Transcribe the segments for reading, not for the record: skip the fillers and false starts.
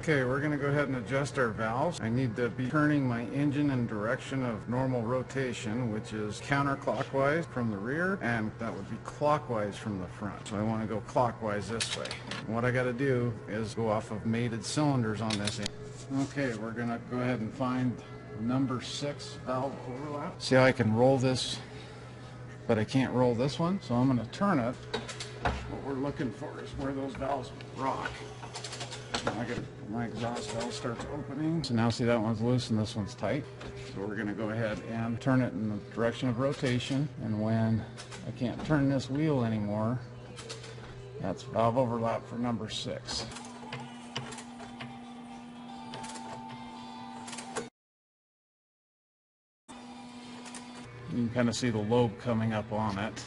Okay, we're going to go ahead and adjust our valves. I need to be turning my engine in direction of normal rotation, which is counterclockwise from the rear, and that would be clockwise from the front. So I want to go clockwise this way. And what I got to do is go off of mated cylinders on this end. Okay, we're going to go ahead and find number 6 valve overlap. See how I can roll this, but I can't roll this one? So I'm going to turn it. What we're looking for is where those valves rock. My exhaust valve starts opening. So now see that one's loose and this one's tight. So we're going to go ahead and turn it in the direction of rotation. And when I can't turn this wheel anymore, that's valve overlap for number 6. You can kind of see the lobe coming up on it.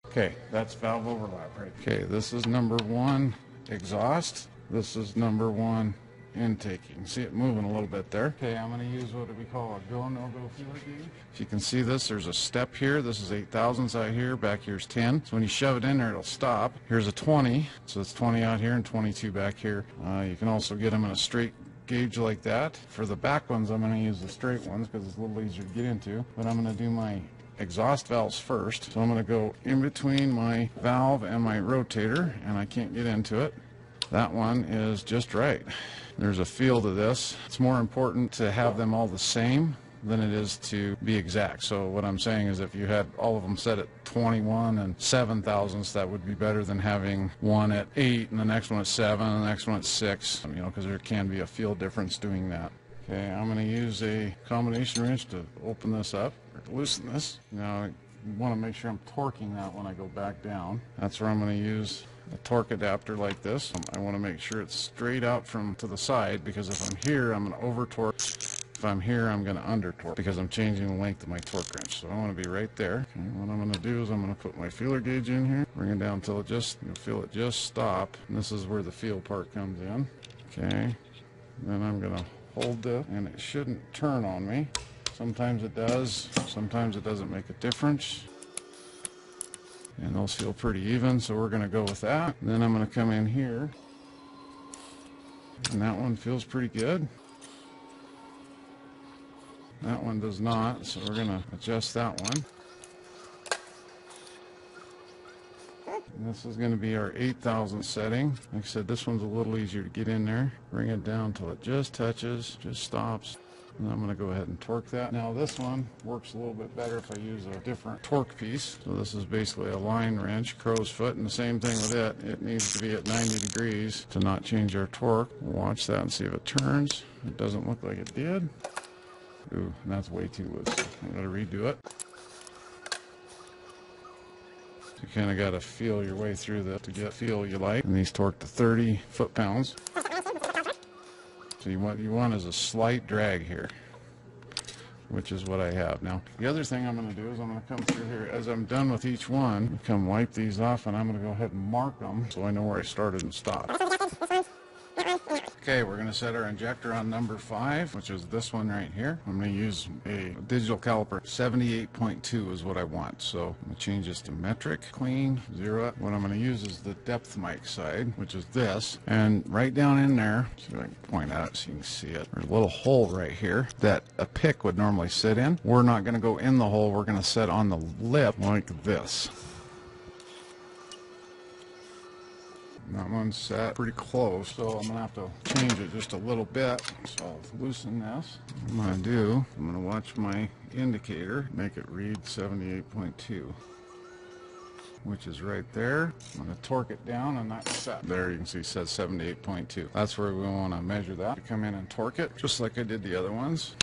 Okay, that's valve overlap right. Okay, this is number 1 exhaust. This is number 1 intake. You can see it moving a little bit there. Okay, I'm going to use what we call a go-no-go feeler gauge. If you can see this, there's a step here. This is 8 thousandths out here. Back here's 10. So when you shove it in there, it'll stop. Here's a 20. So it's 20 out here and 22 back here. You can also get them in a straight gauge like that. For the back ones, I'm going to use the straight ones because it's a little easier to get into. But I'm going to do my exhaust valves first. So I'm going to go in between my valve and my rotator, and I can't get into it. That one is just right. There's a feel to this. It's more important to have them all the same than it is to be exact. So what I'm saying is if you had all of them set at 21 and 7 thousandths, that would be better than having one at 8 and the next one at 7 and the next one at 6, you know, because there can be a feel difference doing that. Okay, I'm going to use a combination wrench to open this up, or to loosen this. Now, I want to make sure I'm torquing that when I go back down. That's where I'm going to use a torque adapter like this. I want to make sure it's straight out from to the side, because if I'm here, I'm going to over torque. If I'm here, I'm going to under torque because I'm changing the length of my torque wrench. So I want to be right there. Okay, what I'm going to do is I'm going to put my feeler gauge in here, bring it down until it just, you'll feel it just stop. And this is where the feel part comes in. Okay, then I'm going to hold this, and it shouldn't turn on me. Sometimes it does, sometimes it doesn't make a difference. And those feel pretty even, so we're going to go with that. And then I'm going to come in here, and that one feels pretty good. That one does not, so we're going to adjust that one. And this is going to be our 8 thousandth setting. Like I said, this one's a little easier to get in there. Bring it down till it just touches, just stops. And I'm going to go ahead and torque that. Now this one works a little bit better if I use a different torque piece. So this is basically a line wrench, crow's foot, and the same thing with it. It needs to be at 90 degrees to not change our torque. Watch that and see if it turns. It doesn't look like it did. Ooh, that's way too loose. I'm going to redo it. So you kind of got to feel your way through that to get feel you like. And these torque to 30 foot-pounds. So what you want is a slight drag here, which is what I have. Now, the other thing I'm going to do is I'm going to come through here. As I'm done with each one, come wipe these off, and I'm going to go ahead and mark them so I know where I started and stopped. Okay, we're going to set our injector on number 5, which is this one right here. I'm going to use a digital caliper. 78.2 is what I want. So I'm going to change this to metric, clean, 0. What I'm going to use is the depth mic side, which is this. And right down in there, see if I can point out so you can see it. There's a little hole right here that a pick would normally sit in. We're not going to go in the hole. We're going to set on the lip like this. That one's set pretty close, so I'm going to have to change it just a little bit. So I'll loosen this. What I'm going to do, I'm going to watch my indicator, make it read 78.2, which is right there. I'm going to torque it down, and that's set. There you can see it says 78.2. That's where we want to measure that. Come in and torque it, just like I did the other ones.